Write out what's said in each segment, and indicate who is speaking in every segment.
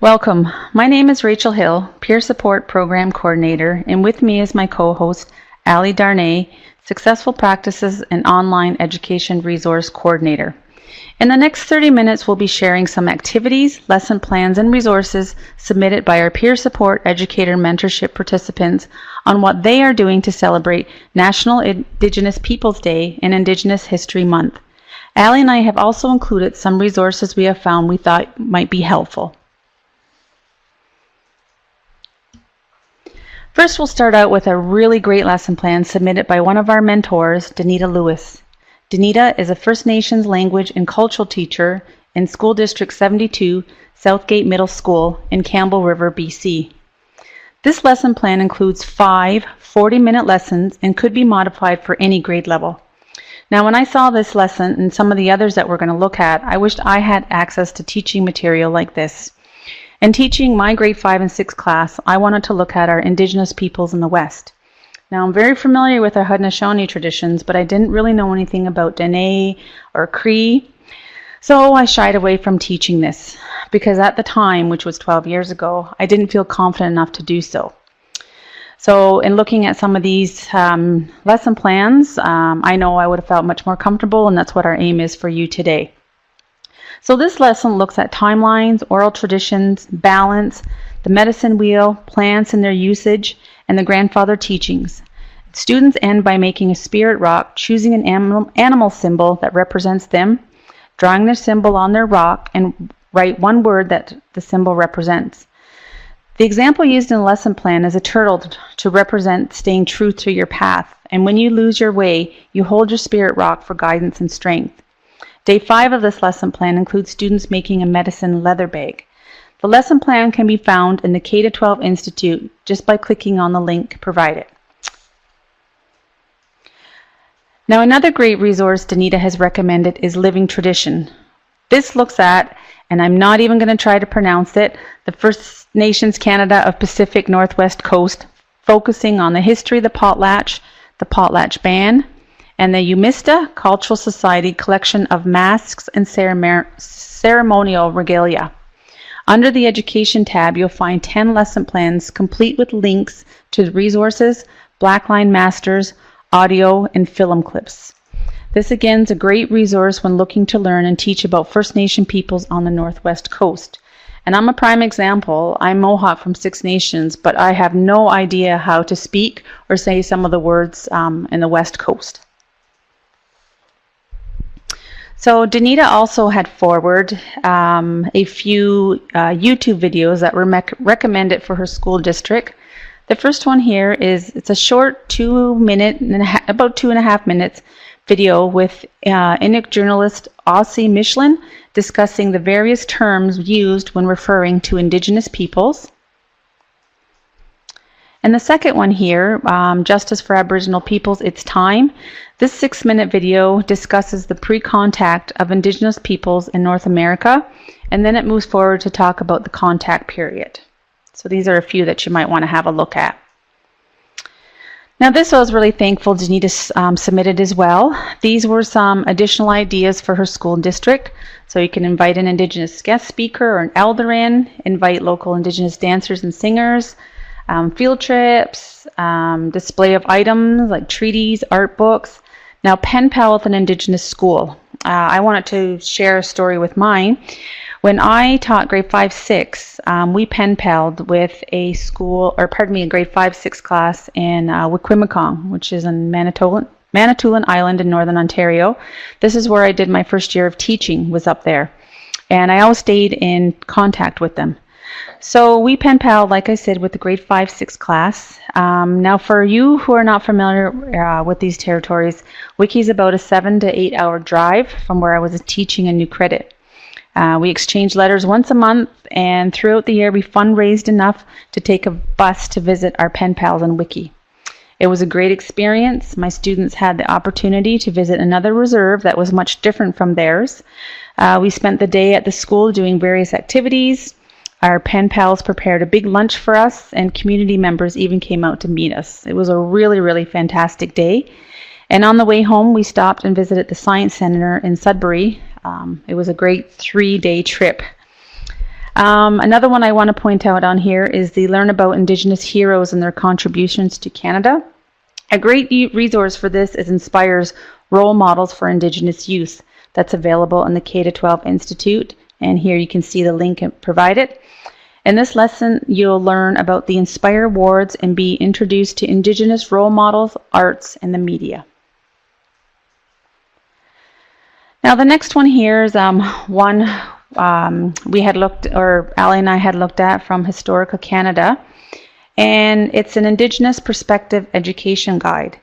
Speaker 1: Welcome. My name is Rachel Hill, Peer Support Program Coordinator, and with me is my co-host, Ali Darnay, Successful Practices and Online Education Resource Coordinator. In the next 30 minutes, we'll be sharing some activities, lesson plans, and resources submitted by our peer support educator mentorship participants on what they are doing to celebrate National Indigenous Peoples Day and Indigenous History Month. Ali and I have also included some resources we have found we thought might be helpful. First, we'll start out with a really great lesson plan submitted by one of our mentors, Danita Lewis. Danita is a First Nations language and cultural teacher in School District 72, Southgate Middle School in Campbell River, BC. This lesson plan includes 5 40-minute lessons and could be modified for any grade level. Now, when I saw this lesson and some of the others that we're going to look at, I wished I had access to teaching material like this. In teaching my grade 5 and 6 class, I wanted to look at our Indigenous peoples in the West. Now, I'm very familiar with our Haudenosaunee traditions, but I didn't really know anything about Dene or Cree, so I shied away from teaching this because at the time, which was 12 years ago, I didn't feel confident enough to do so. So in looking at some of these lesson plans, I know I would have felt much more comfortable, and that's what our aim is for you today. So this lesson looks at timelines, oral traditions, balance, the medicine wheel, plants and their usage, and the grandfather teachings. Students end by making a spirit rock, choosing an animal symbol that represents them, drawing their symbol on their rock, and write one word that the symbol represents. The example used in the lesson plan is a turtle to represent staying true to your path, and when you lose your way, you hold your spirit rock for guidance and strength. Day 5 of this lesson plan includes students making a medicine leather bag. The lesson plan can be found in the K-12 Institute just by clicking on the link provided. Now, another great resource Danita has recommended is Living Tradition. This looks at, and I'm not even going to try to pronounce it, the First Nations Canada of Pacific Northwest Coast, focusing on the history of the potlatch band, and the Umista Cultural Society collection of masks and ceremonial regalia. Under the Education tab, you'll find 10 lesson plans complete with links to the resources, Blackline Masters, audio, and film clips. This again is a great resource when looking to learn and teach about First Nation peoples on the Northwest Coast. And I'm a prime example. I'm Mohawk from Six Nations, but I have no idea how to speak or say some of the words in the West Coast. So Danita also had forward a few YouTube videos that were recommended for her school district. The first one here is, it's a short about 2.5 minutes video with Inuk journalist Aussie Michelin discussing the various terms used when referring to Indigenous peoples. And the second one here, Justice for Aboriginal Peoples, It's Time. This 6-minute video discusses the pre-contact of Indigenous peoples in North America, and then it moves forward to talk about the contact period. So these are a few that you might want to have a look at. Now this I was really thankful Danita submitted as well. These were some additional ideas for her school district. So you can invite an Indigenous guest speaker or an elder in, invite local Indigenous dancers and singers, field trips, display of items like treaties, art books. Now, pen pal with an Indigenous school. I wanted to share a story with mine. When I taught grade 5-6, we pen palled with a grade 5-6 class in Wikwimikong, which is in Manitoulin Island in Northern Ontario. This is where I did my first year of teaching, was up there. And I always stayed in contact with them. So we pen pal, like I said, with the grade 5-6 class. Now for you who are not familiar with these territories, Wiki is about a 7 to 8 hour drive from where I was teaching in New Credit. We exchanged letters once a month, and throughout the year we fundraised enough to take a bus to visit our pen pals in Wiki. It was a great experience. My students had the opportunity to visit another reserve that was much different from theirs. We spent the day at the school doing various activities. Our pen pals prepared a big lunch for us, and community members even came out to meet us. It was a really, really fantastic day. And on the way home, we stopped and visited the Science Center in Sudbury. It was a great 3-day trip. Another one I want to point out on here is the Learn About Indigenous Heroes and Their Contributions to Canada. A great resource for this is Inspire's Role Models for Indigenous Youth. That's available in the K-12 Institute, and here you can see the link provided. In this lesson, you'll learn about the Inspire Awards and be introduced to Indigenous role models, arts, and the media. Now the next one here is one we had looked, or Ali and I had looked at from Historica Canada, and it's an Indigenous Perspective Education Guide.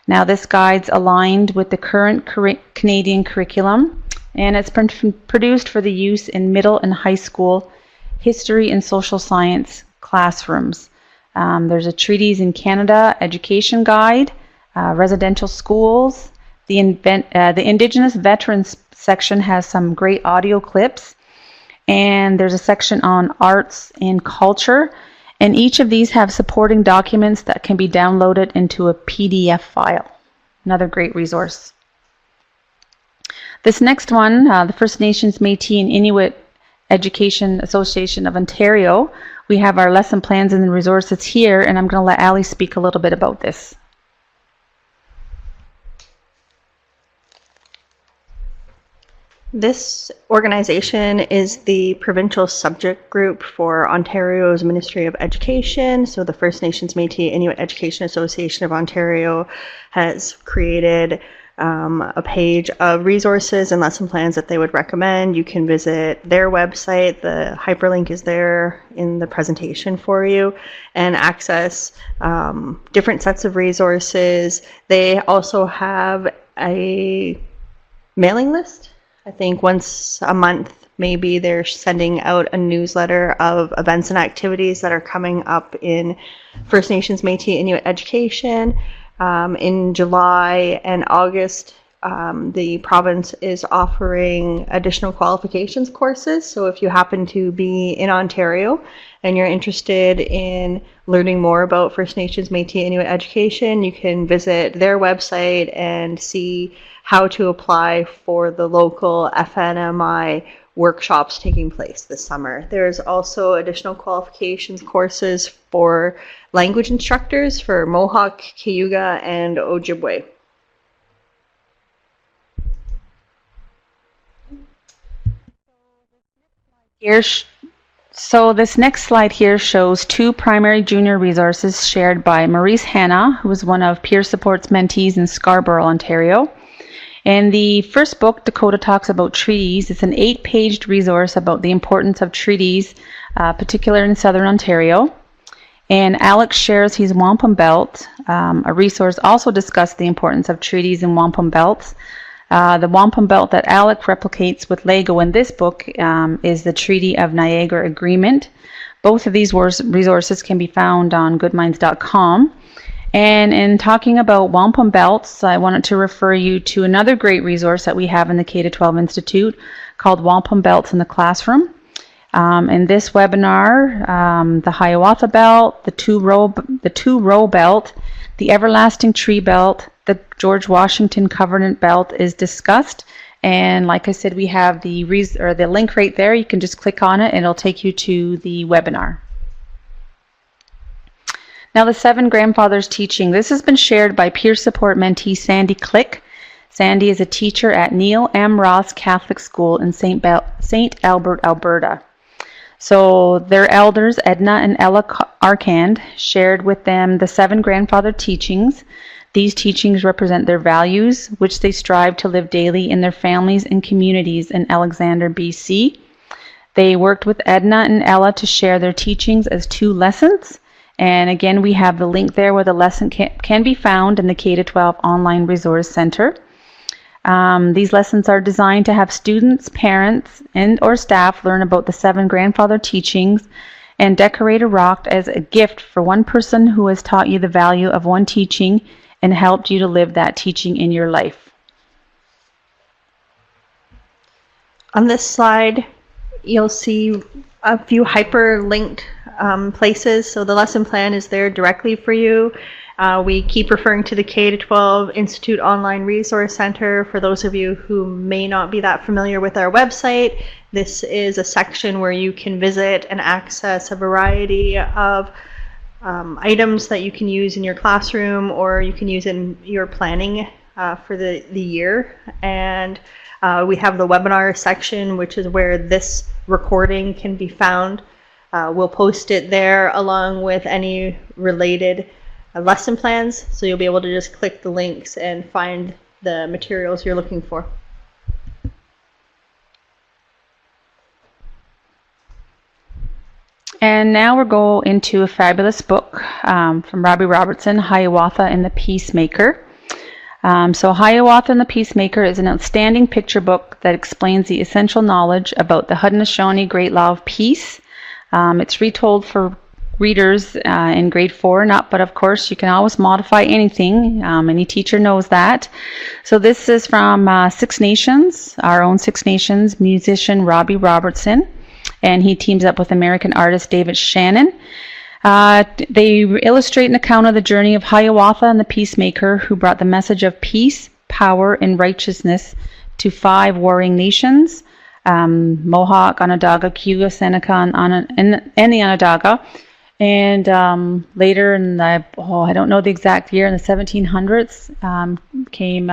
Speaker 1: Now this guide's aligned with the current Canadian curriculum, and it's produced for the use in middle and high school history and social science classrooms. There's a Treaties in Canada education guide, residential schools. The Indigenous Veterans section has some great audio clips, and there's a section on arts and culture, and each of these have supporting documents that can be downloaded into a PDF file. Another great resource. This next one, the First Nations, Métis and Inuit Education Association of Ontario, we have our lesson plans and resources here, and I'm going to let Ali speak a little bit about this.
Speaker 2: This organization is the provincial subject group for Ontario's Ministry of Education. So the First Nations, Métis, Inuit Education Association of Ontario has created a page of resources and lesson plans that they would recommend. You can visit their website. The hyperlink is there in the presentation for you, and access different sets of resources. They also have a mailing list. I think once a month, maybe they're sending out a newsletter of events and activities that are coming up in First Nations, Métis, Inuit education. In July and August, the province is offering additional qualifications courses. So if you happen to be in Ontario and you're interested in learning more about First Nations, Métis, Inuit education, you can visit their website and see how to apply for the local FNMI workshops taking place this summer. There's also additional qualifications courses for language instructors for Mohawk, Cayuga, and Ojibwe.
Speaker 1: So this next slide here shows two primary junior resources shared by Maurice Hanna, who is one of Peer Support's mentees in Scarborough, Ontario. And the first book, Dakota Talks About Treaties, it's an 8-page resource about the importance of treaties, particularly in Southern Ontario. And Alex shares his Wampum Belt. A resource also discussed the importance of treaties in Wampum Belts. The Wampum Belt that Alex replicates with LEGO in this book is the Treaty of Niagara Agreement. Both of these resources can be found on goodminds.com. And in talking about Wampum Belts, I wanted to refer you to another great resource that we have in the K-12 Institute called Wampum Belts in the Classroom. In this webinar, the Hiawatha Belt, the two-row belt, the Everlasting Tree Belt, the George Washington Covenant Belt is discussed. And like I said, we have the link right there. You can just click on it and it'll take you to the webinar. Now the 7 Grandfathers Teaching. This has been shared by Peer Support mentee Sandy Click. Sandy is a teacher at Neil M. Ross Catholic School in St. Albert, Alberta. So their elders, Edna and Ella Arkand, shared with them the 7 Grandfather Teachings. These teachings represent their values, which they strive to live daily in their families and communities in Alexander, BC. They worked with Edna and Ella to share their teachings as 2 lessons. And again, we have the link there where the lesson can be found in the K-12 Online Resource Center. These lessons are designed to have students, parents, and or staff learn about the 7 Grandfather Teachings and decorate a rock as a gift for one person who has taught you the value of one teaching and helped you to live that teaching in your life.
Speaker 2: On this slide, you'll see a few hyperlinked places. So the lesson plan is there directly for you. We keep referring to the K-12 Institute Online Resource Center. For those of you who may not be that familiar with our website, this is a section where you can visit and access a variety of items that you can use in your classroom or you can use in your planning for the year. And we have the webinar section, which is where this recording can be found. We'll post it there along with any related lesson plans, so you'll be able to just click the links and find the materials you're looking for.
Speaker 1: And now we'll go into a fabulous book from Robbie Robertson, Hiawatha and the Peacemaker. So Hiawatha and the Peacemaker is an outstanding picture book that explains the essential knowledge about the Haudenosaunee Great Law of Peace. It's retold for readers in grade 4 and up, but of course you can always modify anything. Any teacher knows that. So this is from Six Nations, our own Six Nations musician Robbie Robertson, and he teams up with American artist David Shannon. They illustrate an account of the journey of Hiawatha and the Peacemaker, who brought the message of peace, power, and righteousness to 5 warring nations, Mohawk, Onondaga, Cayuga, Seneca, and the Onondaga. And later in the, I don't know the exact year, in the 1700s, came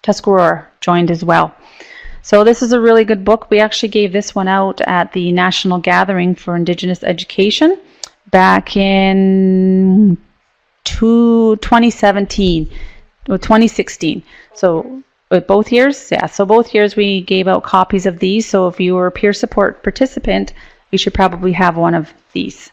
Speaker 1: Tuscarora joined as well. So this is a really good book. We actually gave this one out at the National Gathering for Indigenous Education back in 2017 or 2016. So both years, yeah. So both years we gave out copies of these. So if you were a peer support participant, you should probably have one of these.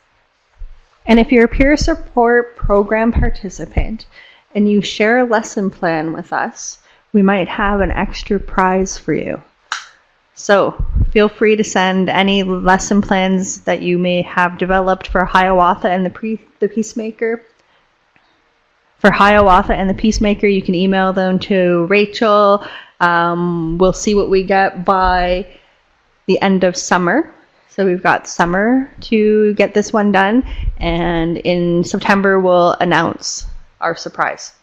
Speaker 2: And if you're a peer support program participant and you share a lesson plan with us, we might have an extra prize for you. So feel free to send any lesson plans that you may have developed for Hiawatha and the Peacemaker. For Hiawatha and the Peacemaker, you can email them to Rachel. We'll see what we get by the end of summer. So we've got summer to get this one done, and in September we'll announce our surprise.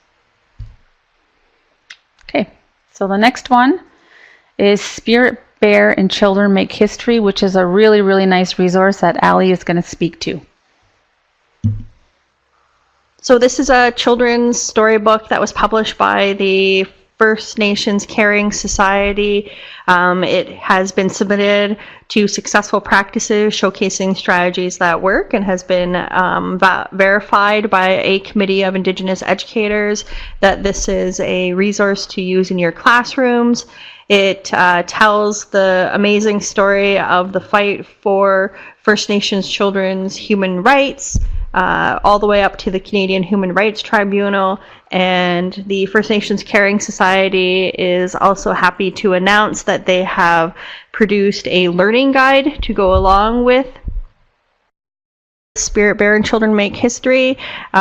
Speaker 1: Okay, so the next one is Spirit, Bear, and Children Make History, which is a really, really nice resource that Ali is going to speak to.
Speaker 2: So this is a children's storybook that was published by the First Nations Caring Society. It has been submitted to Successful Practices, showcasing strategies that work, and has been verified by a committee of Indigenous educators that this is a resource to use in your classrooms. It tells the amazing story of the fight for First Nations children's human rights, all the way up to the Canadian Human Rights Tribunal. And the First Nations Caring Society is also happy to announce that they have produced a learning guide to go along with Spirit, Bear, and Children Make History.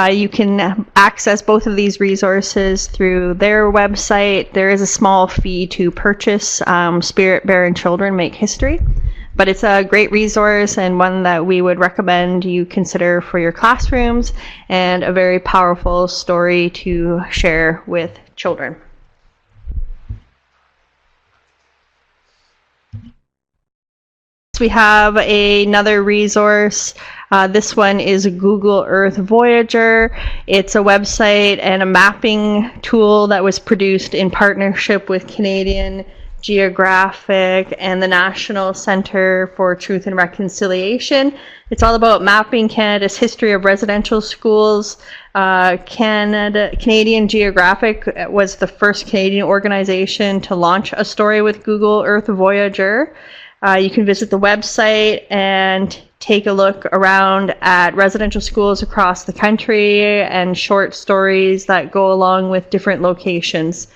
Speaker 2: You can access both of these resources through their website. There is a small fee to purchase Spirit, Bear, and Children Make History. But it's a great resource and one that we would recommend you consider for your classrooms, and a very powerful story to share with children. We have another resource. This one is Google Earth Voyager. It's a website and a mapping tool that was produced in partnership with Canadian Geographic and the National Centre for Truth and Reconciliation. It's all about mapping Canada's history of residential schools. Canadian Geographic was the first Canadian organization to launch a story with Google Earth Voyager. You can visit the website and take a look around at residential schools across the country and short stories that go along with different locations.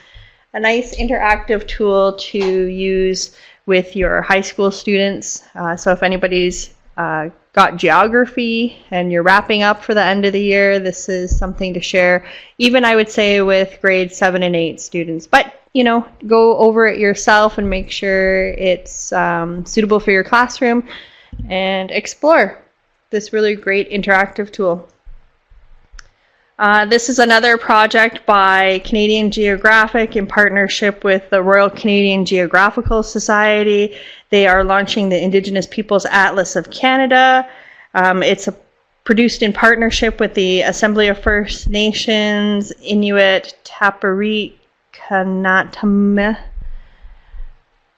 Speaker 2: A nice interactive tool to use with your high school students. So if anybody's got geography and you're wrapping up for the end of the year, this is something to share, even I would say with grade 7 and 8 students. But you know, go over it yourself and make sure it's suitable for your classroom, and explore this really great interactive tool. This is another project by Canadian Geographic in partnership with the Royal Canadian Geographical Society. They are launching the Indigenous Peoples Atlas of Canada. It's produced in partnership with the Assembly of First Nations, Inuit, Tapiriit, Kanatama.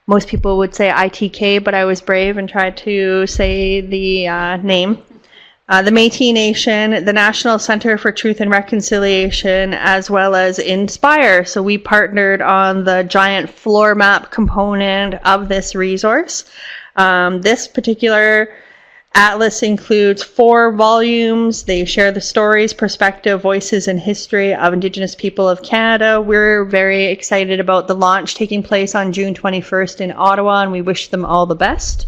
Speaker 2: Most people would say ITK, but I was brave and tried to say the name. The Métis Nation, the National Center for Truth and Reconciliation, as well as Inspire. So we partnered on the giant floor map component of this resource. This particular atlas includes 4 volumes. They share the stories, perspective, voices, and history of Indigenous people of Canada. We're very excited about the launch taking place on June 21st in Ottawa, and we wish them all the best.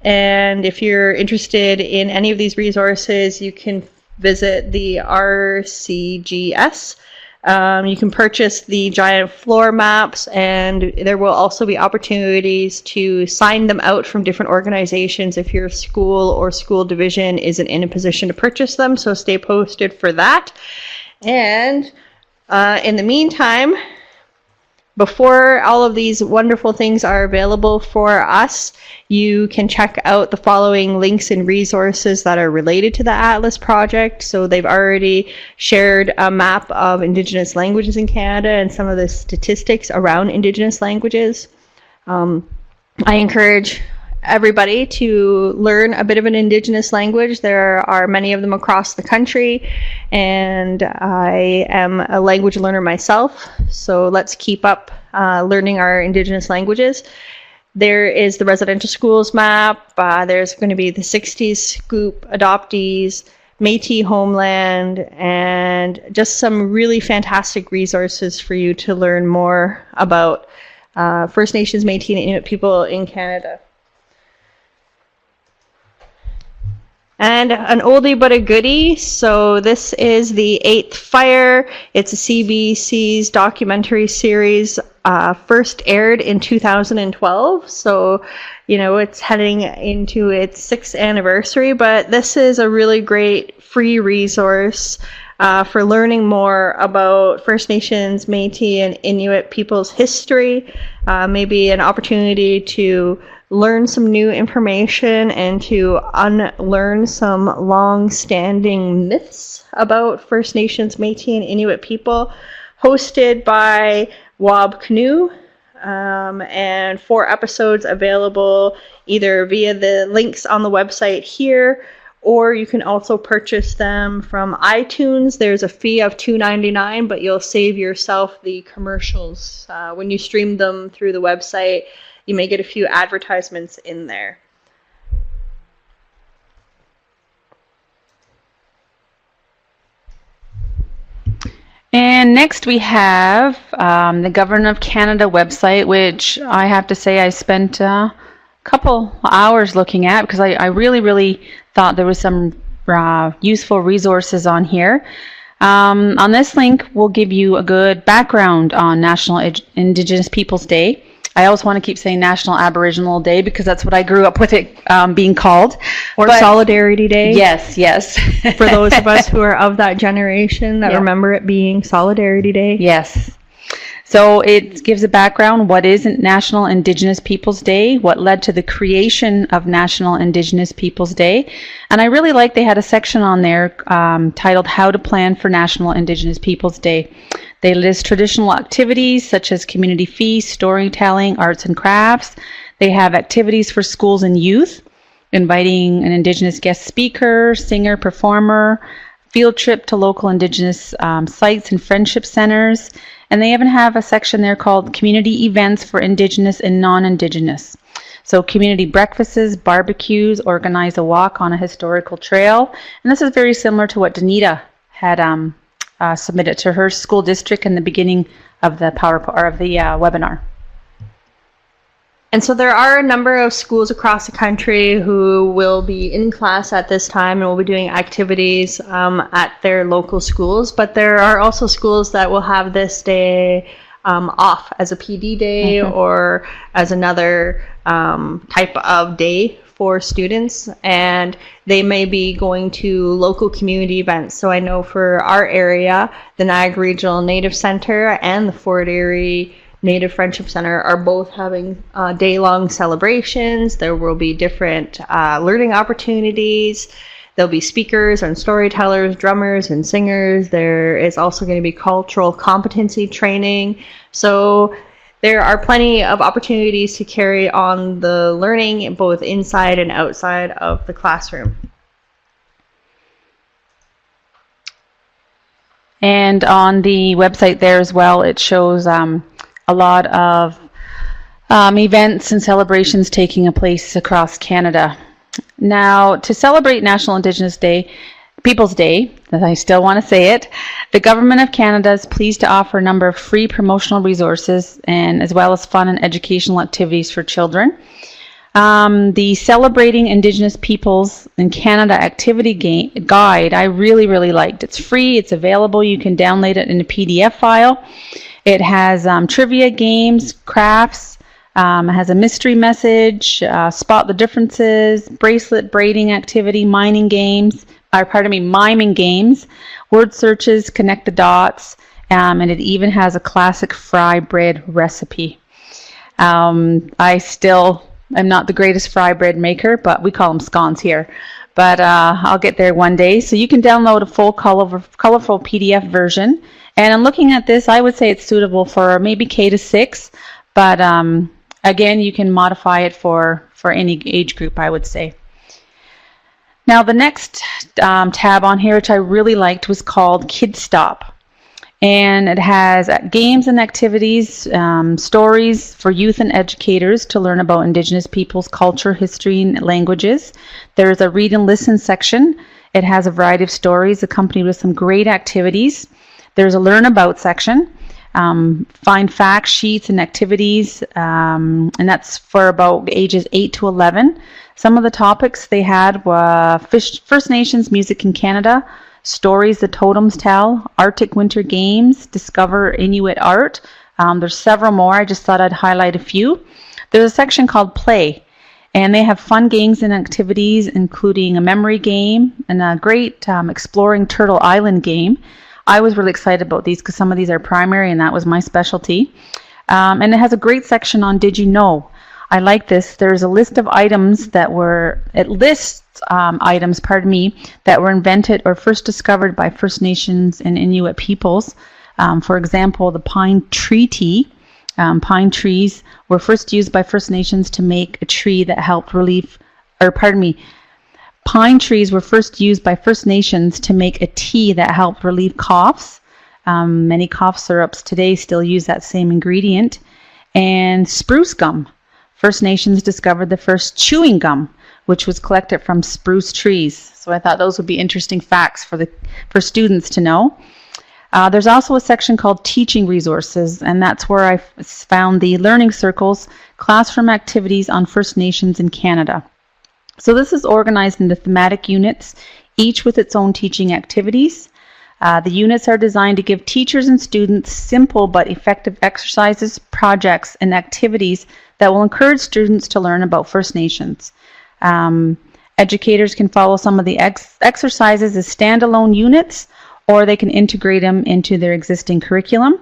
Speaker 2: And if you're interested in any of these resources, you can visit the RCGS. You can purchase the giant floor maps, and there will also be opportunities to sign them out from different organizations if your school or school division isn't in a position to purchase them. So stay posted for that. And in the meantime, before all of these wonderful things are available for us, you can check out the following links and resources that are related to the Atlas project. So they've already shared a map of Indigenous languages in Canada and some of the statistics around Indigenous languages. I encourage everybody to learn a bit of an Indigenous language. There are many of them across the country, and I am a language learner myself, so let's keep up learning our Indigenous languages. There is the residential schools map. There's going to be the 60s Scoop, adoptees, Métis homeland, and just some really fantastic resources for you to learn more about First Nations, Métis, and Inuit people in Canada. And an oldie but a goodie. So this is The Eighth Fire. It's a CBC's documentary series, first aired in 2012. So, you know, it's heading into its 6th anniversary, but this is a really great free resource for learning more about First Nations, Métis, and Inuit people's history. Maybe an opportunity to learn some new information and to unlearn some long-standing myths about First Nations, Métis, and Inuit people. Hosted by Wab Canoe, and 4 episodes available either via the links on the website here, or you can also purchase them from iTunes. There's a fee of $2.99, but you'll save yourself the commercials. When you stream them through the website, you may get a few advertisements in there.
Speaker 1: And next we have the Government of Canada website, which I have to say I spent a couple hours looking at because I really thought there was some useful resources on here. On this link, we'll give you a good background on National Indigenous Peoples Day. I always want to keep saying National Aboriginal Day because that's what I grew up with it being called.
Speaker 2: Or Solidarity Day.
Speaker 1: Yes.
Speaker 2: For those of us who are of that generation that remember it being Solidarity Day.
Speaker 1: Yes. So it gives a background. What is National Indigenous Peoples Day? What led to the creation of National Indigenous Peoples Day? And I really like they had a section on there titled How to Plan for National Indigenous Peoples Day. They list traditional activities such as community feasts, storytelling, arts and crafts. They have activities for schools and youth, inviting an Indigenous guest speaker, singer, performer, field trip to local Indigenous sites and friendship centers. And they even have a section there called Community Events for Indigenous and Non-Indigenous. So community breakfasts, barbecues, organize a walk on a historical trail. And this is very similar to what Danita had submitted to her school district in the beginning of the webinar.
Speaker 2: And so there are a number of schools across the country who will be in class at this time and will be doing activities at their local schools. But there are also schools that will have this day off as a PD day or as another type of day for students, and they may be going to local community events. So I know for our area, the Niagara Regional Native Center and the Fort Erie Native Friendship Center are both having day-long celebrations. There will be different learning opportunities. There'll be speakers and storytellers, drummers and singers. There is also going to be cultural competency training. So there are plenty of opportunities to carry on the learning both inside and outside of the classroom.
Speaker 1: And on the website there as well, it shows a lot of events and celebrations taking place across Canada. Now, to celebrate National Indigenous Peoples Day, that I still want to say it, the Government of Canada is pleased to offer a number of free promotional resources and as well as fun and educational activities for children. The Celebrating Indigenous Peoples in Canada activity guide I really liked. It's free, it's available, you can download it in a PDF file. It has trivia games, crafts, it has a mystery message, spot the differences, bracelet braiding activity, miming games, word searches, connect the dots, and it even has a classic fry bread recipe. I still am not the greatest fry bread maker, but we call them scones here. But I'll get there one day. So you can download a full colorful PDF version. And I'm looking at this, I would say it's suitable for maybe K to 6, but again, you can modify it for any age group, I would say. Now, the next tab on here, which I really liked, was called Kids Stop. And it has games and activities, stories for youth and educators to learn about Indigenous peoples' culture, history, and languages. There is a read and listen section. It has a variety of stories accompanied with some great activities. There's a learn about section. Find fact sheets and activities, and that's for about ages 8 to 11. Some of the topics they had were First Nations music in Canada, stories the totems tell, Arctic winter games, discover Inuit art. There's several more. I just thought I'd highlight a few. There's a section called Play, and they have fun games and activities, including a memory game and a great exploring Turtle Island game. I was really excited about these because some of these are primary and that was my specialty. And it has a great section on Did You Know? I like this. There's a list of items that were, it lists items, that were invented or first discovered by First Nations and Inuit peoples. For example, the pine treaty. Pine trees were first used by First Nations to make a tree that helped Pine trees were first used by First Nations to make a tea that helped relieve coughs. Many cough syrups today still use that same ingredient. And spruce gum. First Nations discovered the first chewing gum, which was collected from spruce trees. So I thought those would be interesting facts for students to know. There's also a section called Teaching Resources, and that's where I found the learning circles, classroom activities on First Nations in Canada. So this is organized into thematic units, each with its own teaching activities. The units are designed to give teachers and students simple but effective exercises, projects, and activities that will encourage students to learn about First Nations. Educators can follow some of the exercises as standalone units, or they can integrate them into their existing curriculum.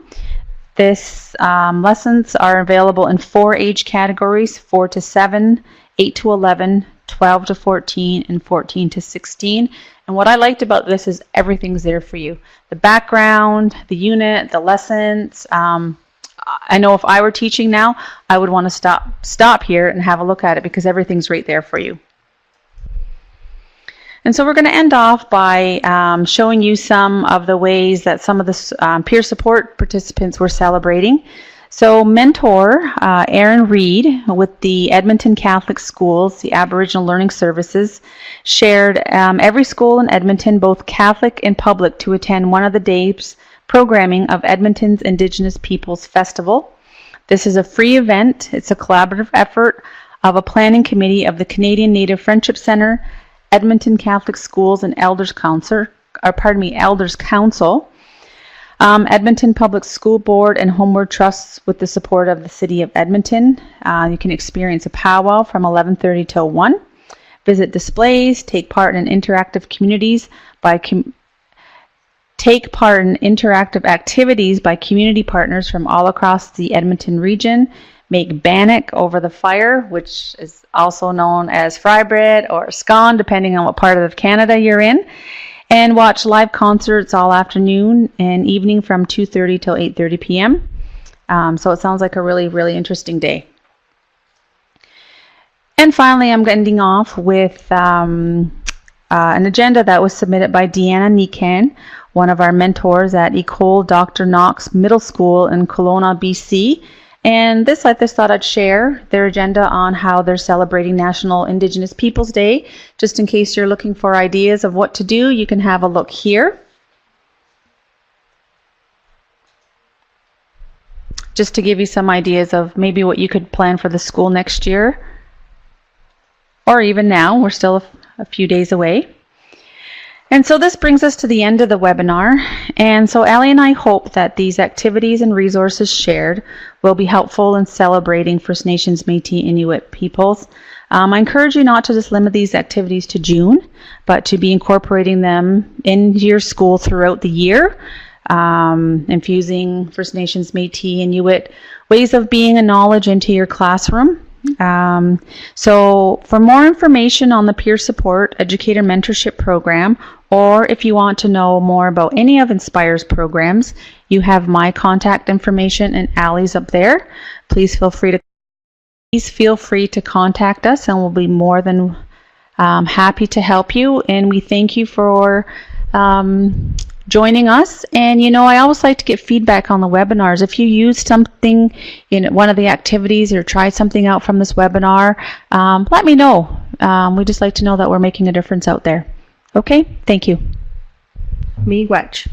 Speaker 1: This lessons are available in 4 age categories: 4 to 7, 8 to 11, 12 to 14, and 14 to 16. And what I liked about this is everything's there for you. The background, the unit, the lessons. I know if I were teaching now, I would want to stop here and have a look at it because everything's right there for you. And so we're going to end off by showing you some of the ways that some of the peer support participants were celebrating. So mentor Aaron Reed with the Edmonton Catholic Schools, the Aboriginal Learning Services, shared every school in Edmonton, both Catholic and public, to attend one of the days programming of Edmonton's Indigenous Peoples Festival. This is a free event. It's a collaborative effort of a planning committee of the Canadian Native Friendship Centre, Edmonton Catholic Schools, and Elders Council, Edmonton Public School Board, and Homeward Trusts with the support of the City of Edmonton. You can experience a powwow from 11:30 till 1. visit displays, take part in interactive activities by community partners from all across the Edmonton region, make bannock over the fire, which is also known as fry bread or scone, depending on what part of Canada you're in, and watch live concerts all afternoon and evening from 2:30 till 8:30 p.m. So it sounds like a really, really interesting day. And finally, I'm ending off with an agenda that was submitted by Deanna Nikan, one of our mentors at Ecole Dr. Knox Middle School in Kelowna, BC. And this, I just thought I'd share their agenda on how they're celebrating National Indigenous Peoples Day. Just in case you're looking for ideas of what to do, you can have a look here. Just to give you some ideas of maybe what you could plan for the school next year. Or even now, we're still a few days away. And so this brings us to the end of the webinar. And so Allie and I hope that these activities and resources shared will be helpful in celebrating First Nations, Métis, Inuit peoples. I encourage you not to just limit these activities to June, but to be incorporating them into your school throughout the year, infusing First Nations, Métis, Inuit ways of being and knowledge into your classroom. So for more information on the Peer Support Educator Mentorship Program, or if you want to know more about any of Inspire's programs, you have my contact information and Allie's up there. Please feel free to contact us, and we'll be more than happy to help you. And we thank you for joining us. And you know, I always like to get feedback on the webinars. If you used something in one of the activities or tried something out from this webinar, let me know. We just like to know that we're making a difference out there. Okay, thank you.
Speaker 2: Miigwech.